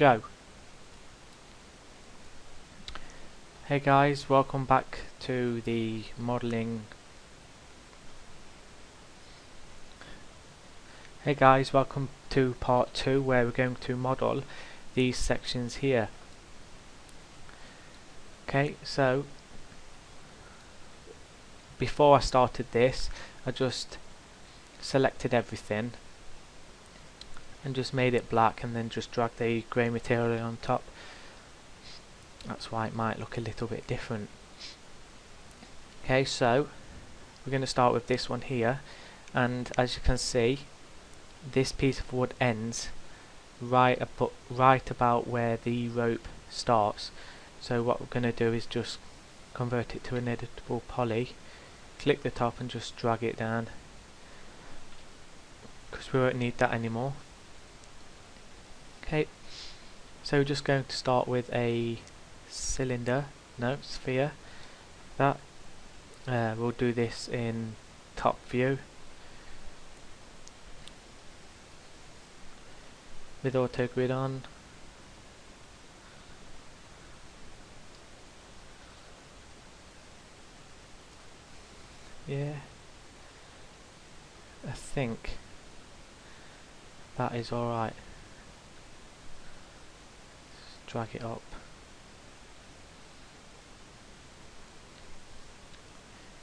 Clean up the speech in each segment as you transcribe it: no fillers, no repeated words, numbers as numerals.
go. Hey guys, welcome back to the modeling. Hey guys, welcome to part 2 where we're going to model these sections here. Okay, so before I started this, I just selected everything and just made it black and then just dragged the grey material on top. That's why it might look a little bit different. Okay, so we're going to start with this one here, and as you can see, this piece of wood ends right about where the rope starts. So what we're going to do is just convert it to an editable poly, click the top and just drag it down because we won't need that anymore. Okay, so we're just going to start with a sphere. That we'll do this in top view with auto grid on. Yeah, I think that is alright. Drag it up.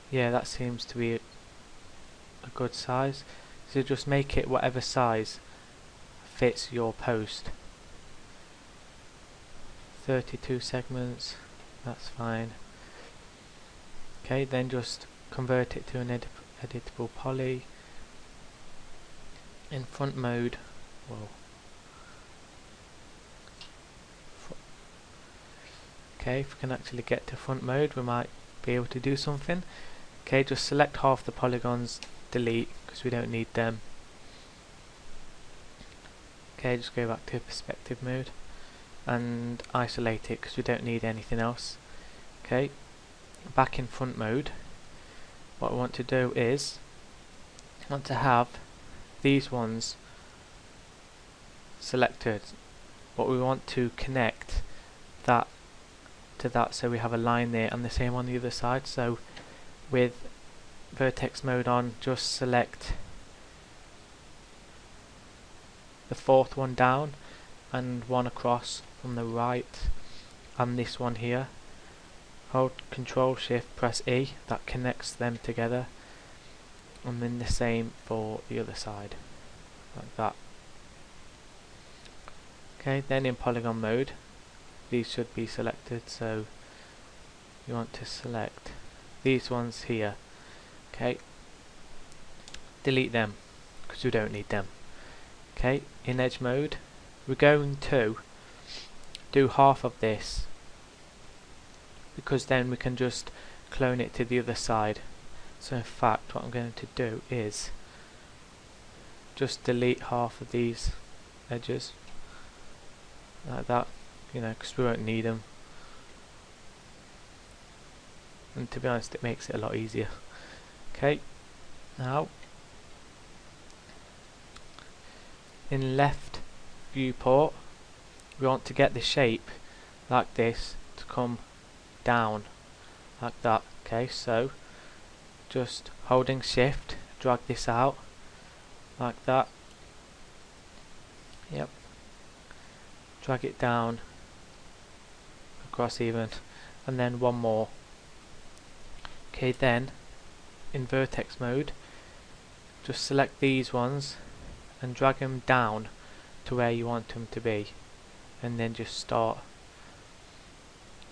Yeah, that seems to be a good size. So just make it whatever size fits your post. 32 segments, that's fine. Okay, then just convert it to an editable poly. In front mode, okay, if we can actually get to front mode, we might be able to do something. Okay, just select half the polygons, delete, because we don't need them. Okay, just go back to perspective mode and isolate it because we don't need anything else. Okay, back in front mode, what we want to do is want to have these ones selected, but we want to connect that to that, so we have a line there, and the same on the other side. So with vertex mode on, just select the fourth one down and one across from the right, and this one here. Hold Control Shift, press E, that connects them together, and then the same for the other side, like that. Okay, then in polygon mode, these should be selected, so you want to select these ones here. Okay, delete them because we don't need them. Okay, in edge mode, we're going to do half of this because then we can just clone it to the other side. So in fact, what I'm going to do is just delete half of these edges like that, you know, because we won't need them, and to be honest, it makes it a lot easier. Okay, now in left viewport, we want to get the shape like this to come down like that. Okay, so just holding Shift, drag this out like that. Yep, drag it down across even, and then one more. Okay, then in vertex mode, just select these ones and drag them down to where you want them to be, and then just start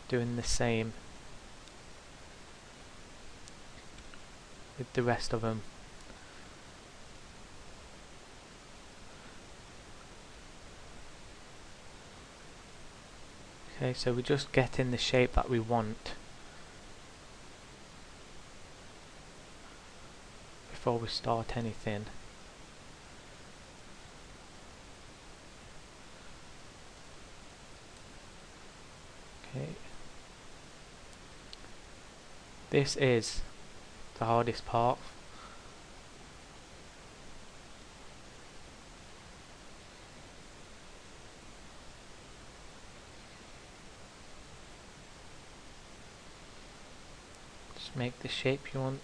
doing the same with the rest of them. Okay, so we're just getting the shape that we want before we start anything. Okay, this is the hardest part. make the shape you want.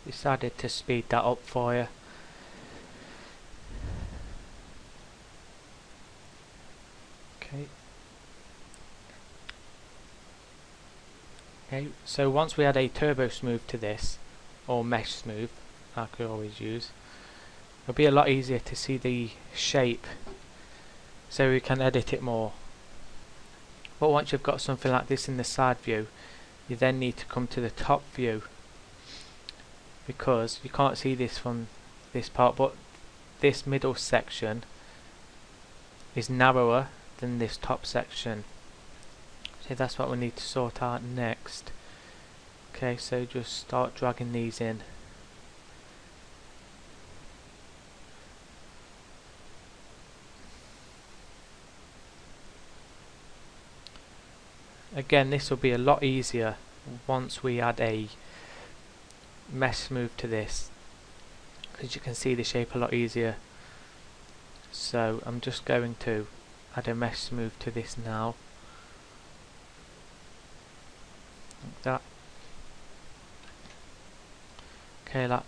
Decided to speed that up for you. Okay. Okay, so once we add a turbo smooth to this, or mesh smooth, I could always use, it'll be a lot easier to see the shape, so we can edit it more. But once you've got something like this in the side view, you then need to come to the top view, because you can't see this from this part, but this middle section is narrower than this top section. So that's what we need to sort out next. Okay, so just start dragging these in. Again, this will be a lot easier once we add a mesh smooth to this, because you can see the shape a lot easier. So I'm just going to add a mesh smooth to this now, like that. Okay, like,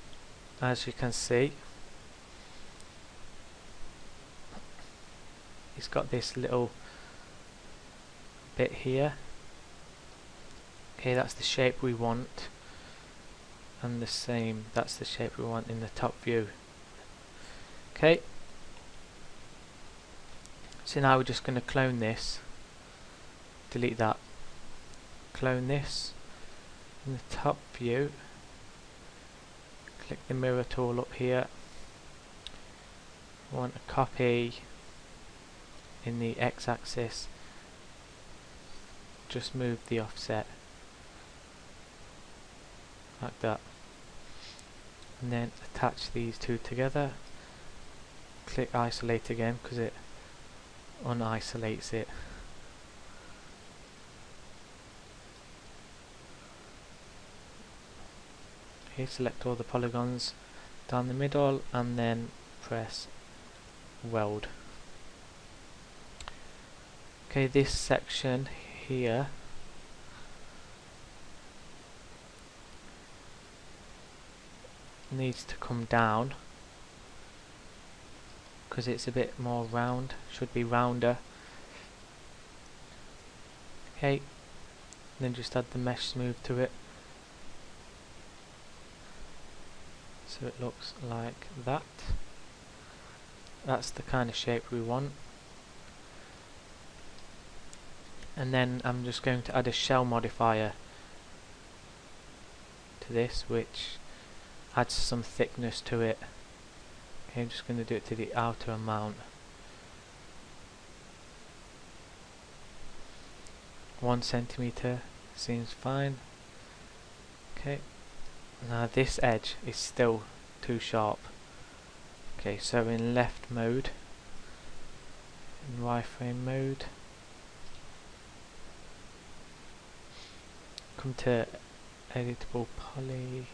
as you can see, it's got this little bit here. Okay, that's the shape we want, and the same, that's the shape we want in the top view. Okay, so now we're just going to clone this, delete that, clone this in the top view, click the mirror tool up here, want a copy in the x-axis, just move the offset like that, and then attach these two together, click isolate again because it unisolates it. Okay, select all the polygons down the middle and then press weld. Okay, this section here needs to come down because it's a bit more round, should be rounder. Okay, then just add the mesh smooth to it so it looks like that. That's the kind of shape we want. And then I'm just going to add a shell modifier to this, which adds some thickness to it. Okay, I'm just going to do it to the outer amount. 1 centimeter seems fine. Okay, now this edge is still too sharp. Okay, so in left mode, in wireframe mode, come to editable poly,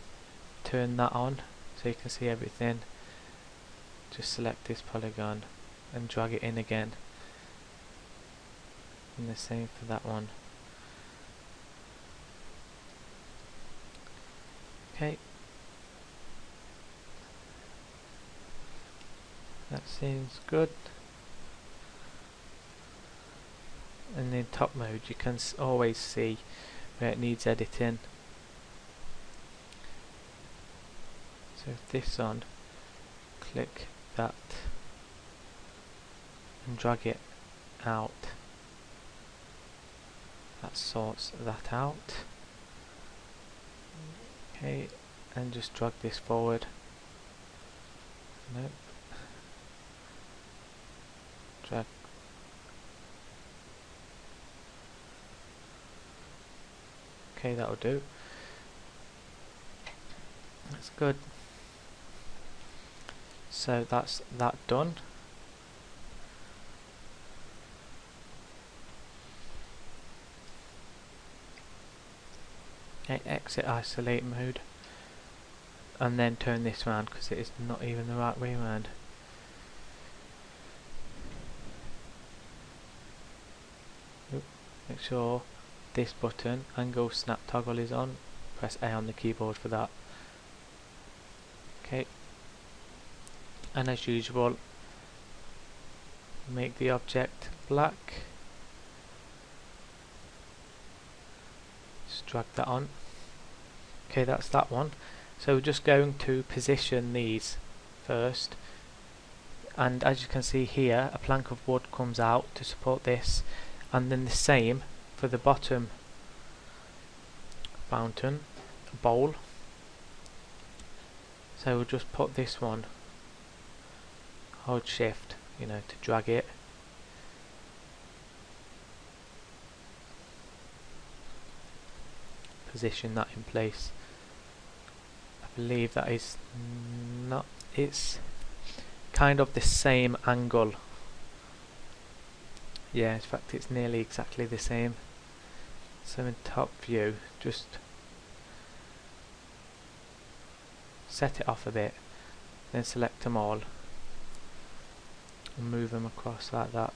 turn that on so you can see everything. Just select this polygon and drag it in again, and the same for that one. Okay, that seems good. And in top mode you can always see where it needs editing. So if this on, click that and drag it out. That sorts that out. Okay, and just drag this forward. Nope. Drag. Okay, that'll do. That's good. So that's that done. Okay, exit isolate mode, and then turn this round because it is not even the right way around. Make sure this button, angle snap toggle, is on. Press A on the keyboard for that. Okay, and as usual, make the object black. Just drag that on. Okay, that's that one. So we're just going to position these first, and as you can see here, a plank of wood comes out to support this, and then the same for the bottom fountain bowl. So we'll just put this one, hold shift, to drag it. Position that in place. I believe that is not, it's kind of the same angle. Yeah, in fact it's nearly exactly the same. So in top view, just set it off a bit, then select them all and move them across like that.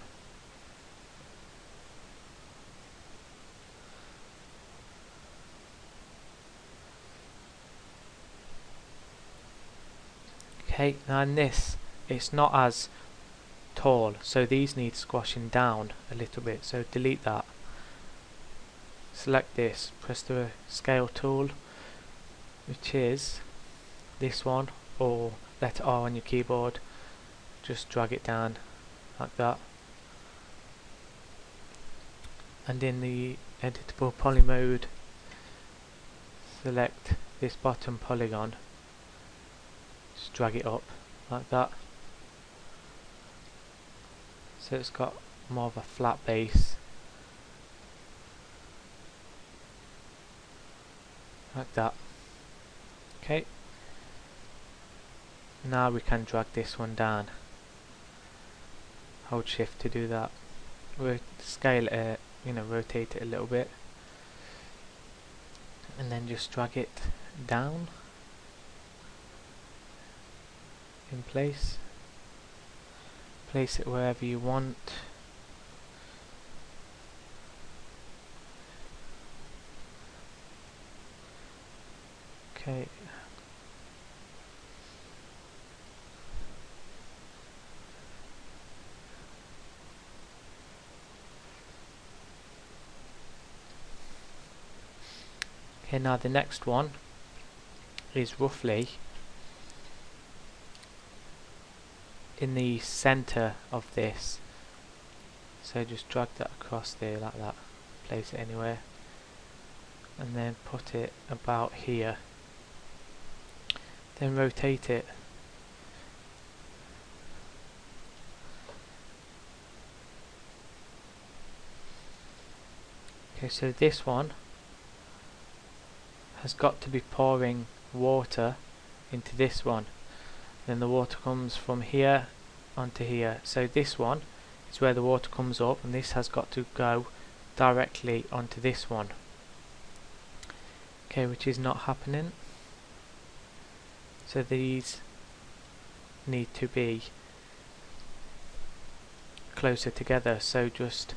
Okay, now in this, it's not as tall, so these need squashing down a little bit, so delete that. Select this, press the scale tool, which is this one, or letter R on your keyboard. Just drag it down like that, and in the editable poly mode, select this bottom polygon, just drag it up like that, so it's got more of a flat base, like that. Okay, now we can drag this one down. Hold shift to do that. We'll scale it, rotate it a little bit, and then just drag it down in place. Place it wherever you want. Okay. Okay, now the next one is roughly in the center of this, so just drag that across there like that, place it anywhere, and then put it about here, then rotate it. Okay, so this one has got to be pouring water into this one, then the water comes from here onto here, so this one is where the water comes up, and this has got to go directly onto this one. Okay, which is not happening, so these need to be closer together, so just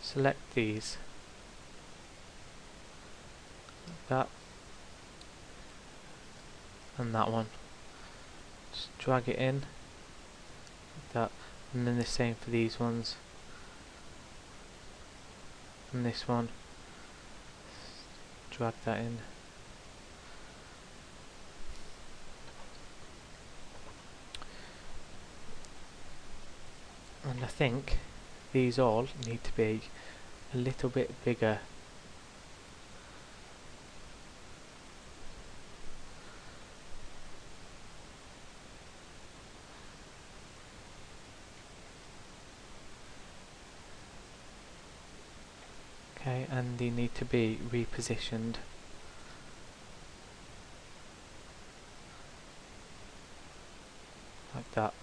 select these like that, and that one, just drag it in like that, and then the same for these ones, and this one, drag that in. And I think these all need to be a little bit bigger. Okay, and they need to be repositioned. Like that.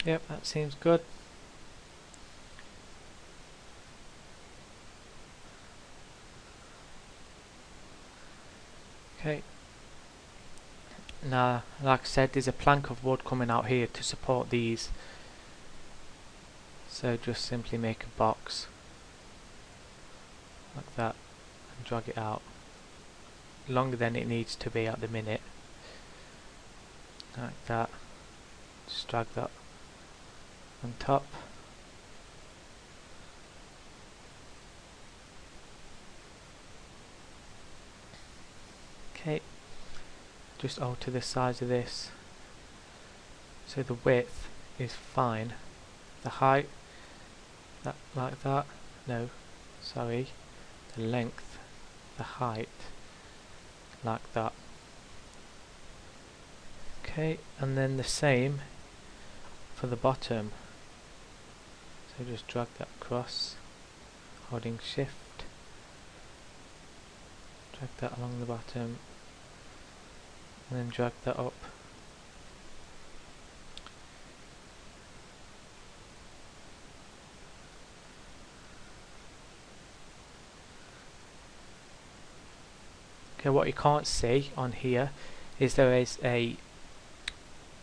Yep, that seems good. Okay. Now, like I said, there's a plank of wood coming out here to support these. So just simply make a box like that and drag it out. Longer than it needs to be at the minute. Like that. Just drag that on top. Okay. Just alter the size of this. So the width is fine. The height, that like that. No, sorry. The length, the height, like that. Okay, and then the same for the bottom. So just drag that across, holding shift. Drag that along the bottom, and then drag that up. Okay, what you can't see on here is there is a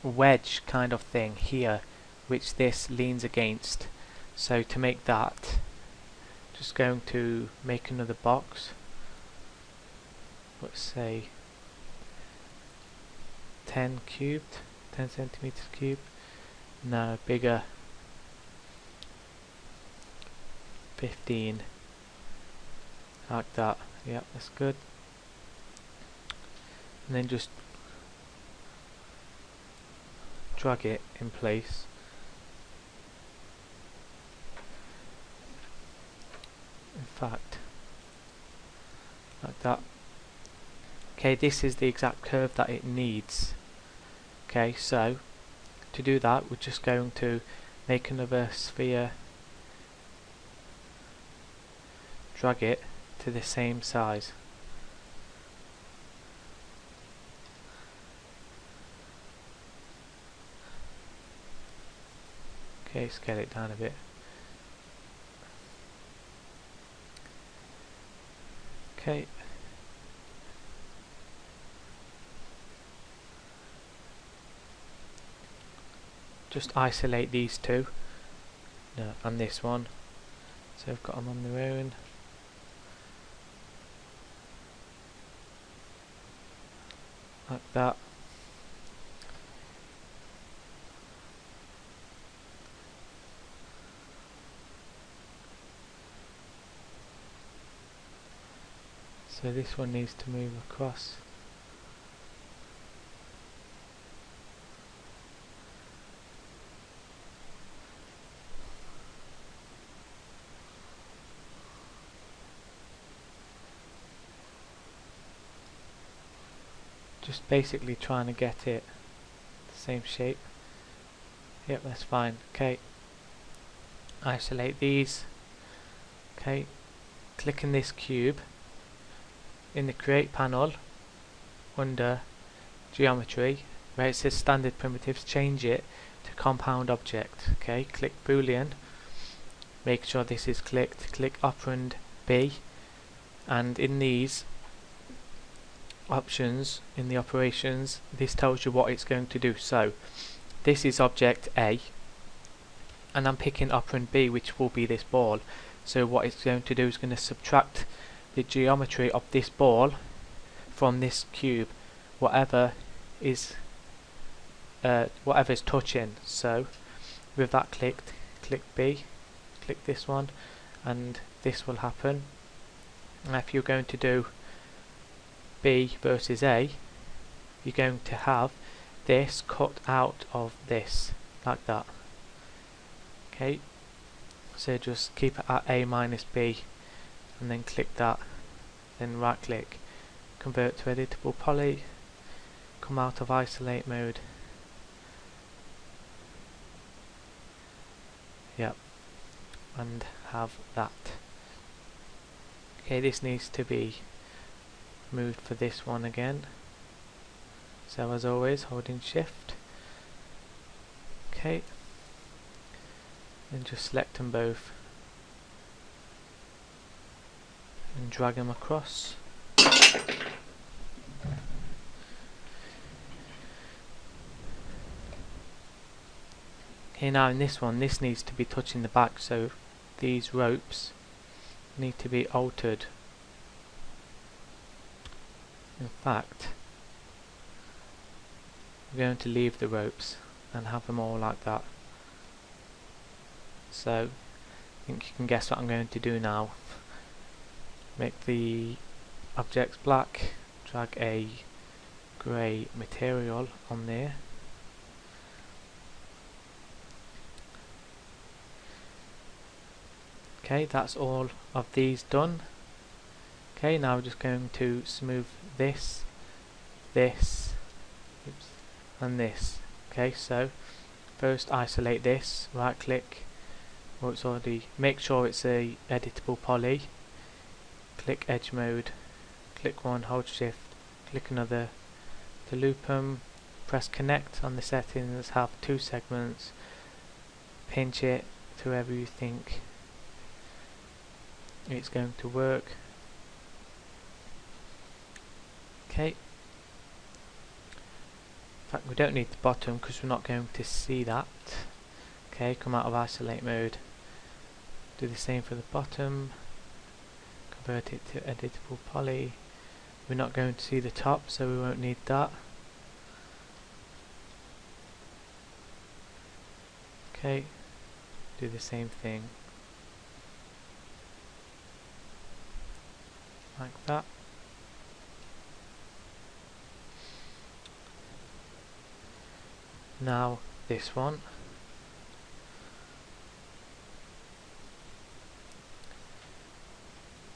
wedge kind of thing here which this leans against. So to make that, just going to make another box. Let's say 10 cubed, 10 centimeters cubed. No, bigger. 15. Like that. Yep, that's good. And then just drag it in place. In fact, like that. Okay, this is the exact curve that it needs. Okay, so to do that, we're just going to make another sphere, drag it to the same size. Okay, scale it down a bit. Okay. Just isolate these two. No, and this one. So I've got them on their own. Like that. So this one needs to move across. Just basically trying to get it the same shape. Yep, that's fine. Okay. Isolate these. Okay. Click in this cube. In the create panel, under geometry, where it says standard primitives, change it to compound object. Okay, click boolean, make sure this is clicked, click operand B, and in these options, in the operations, this tells you what it's going to do. So this is object A, and I'm picking operand B, which will be this ball. So what it's going to do is going to subtract the geometry of this ball from this cube, whatever is touching. So with that clicked, click B, click this one, and this will happen. And if you're going to do B versus A, you're going to have this cut out of this, like that. Okay, so just keep it at A minus B, and then click that, then right click, convert to editable poly, come out of isolate mode. Yep, and have that. Okay, this needs to be moved for this one again. So as always, holding shift. Okay, and just select them both and drag them across. Okay, now in this one, this needs to be touching the back, so these ropes need to be altered. In fact, we're going to leave the ropes and have them all like that. So, I think you can guess what I'm going to do now. Make the objects black, drag a grey material on there. Okay, that's all of these done. Okay, now we're just going to smooth this, this, oops, and this. Okay, so first isolate this, right click, or it's already, make sure it's a editable poly, click edge mode, click one, hold shift, click another, to loop them, press connect on the settings, have 2 segments, pinch it to wherever you think it's going to work. Okay. In fact, we don't need the bottom because we're not going to see that. Okay, come out of isolate mode. Do the same for the bottom. Convert it to editable poly. We're not going to see the top, so we won't need that. Okay, do the same thing. Like that. Now this one.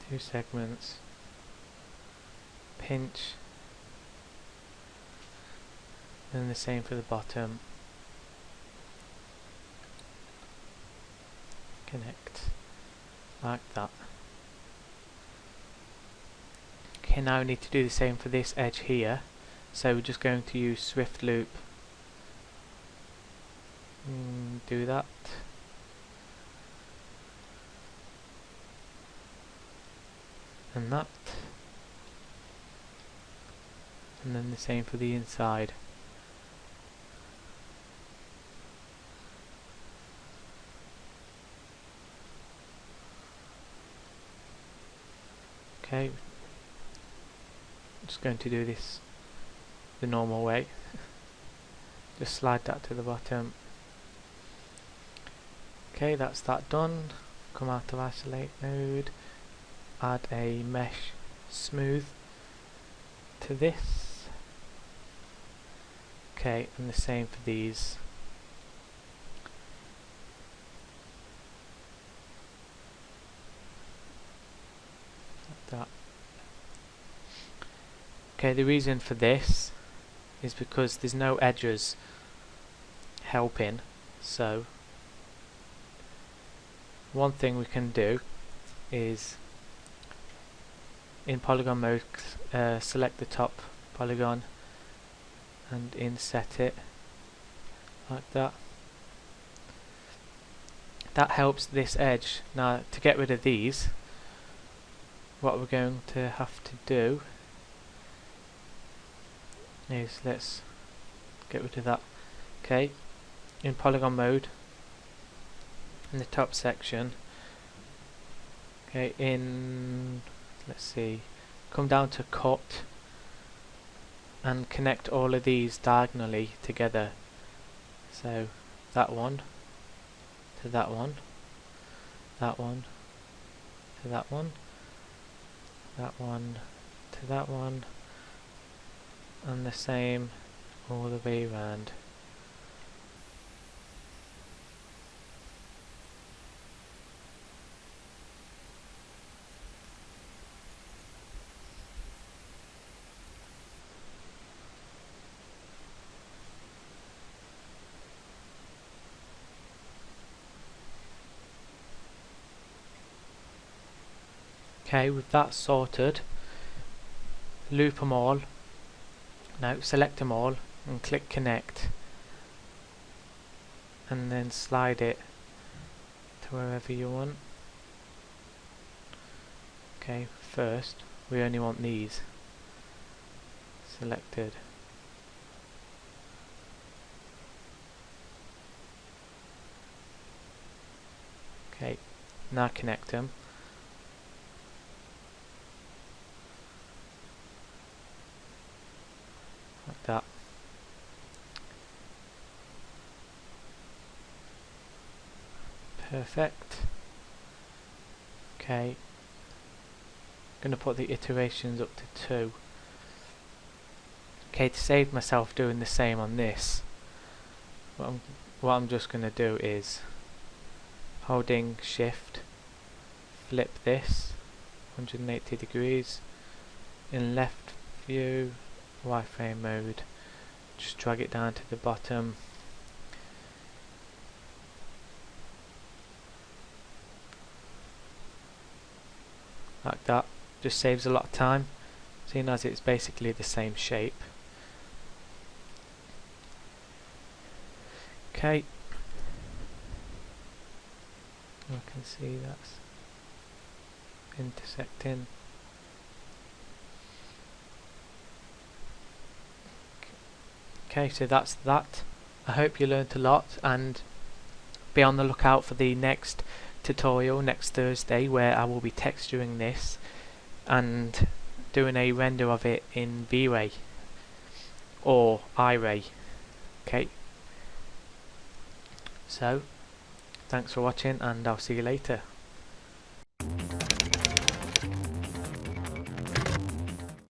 Two segments. Pinch. And the same for the bottom. Connect. Like that. Okay, now we need to do the same for this edge here. So we're just going to use Swift Loop. Do that. And that. And then the same for the inside. Okay. I'm just going to do this the normal way. Just slide that to the bottom. Okay, that's that done. Come out of isolate mode. Add a mesh smooth to this. Okay, and the same for these. Like that. Okay, the reason for this is because there's no edges helping, so one thing we can do is in polygon mode select the top polygon and inset it like that. That helps this edge. Now to get rid of these, what we're going to have to do is let's get rid of that. Okay, in polygon mode, in the top section, okay, in, let's see, come down to cut and connect all of these diagonally together. So that one to that one, that one to that one, that one to that one, and the same all the way around. Okay, with that sorted, loop them all. Now select them all and click connect, and then slide it to wherever you want. Okay, first we only want these selected. Okay, now connect them. Like that. Perfect. Okay, I'm going to put the iterations up to 2. Okay, to save myself doing the same on this, what I'm just going to do is holding shift, flip this 180 degrees in left view, wireframe mode, just drag it down to the bottom, like that. Just saves a lot of time, seeing as it's basically the same shape. Okay, I can see that's intersecting. Okay, so that's that. I hope you learnt a lot, and be on the lookout for the next tutorial next Thursday, where I will be texturing this and doing a render of it in V-Ray or iRay. Okay, so thanks for watching, and I'll see you later.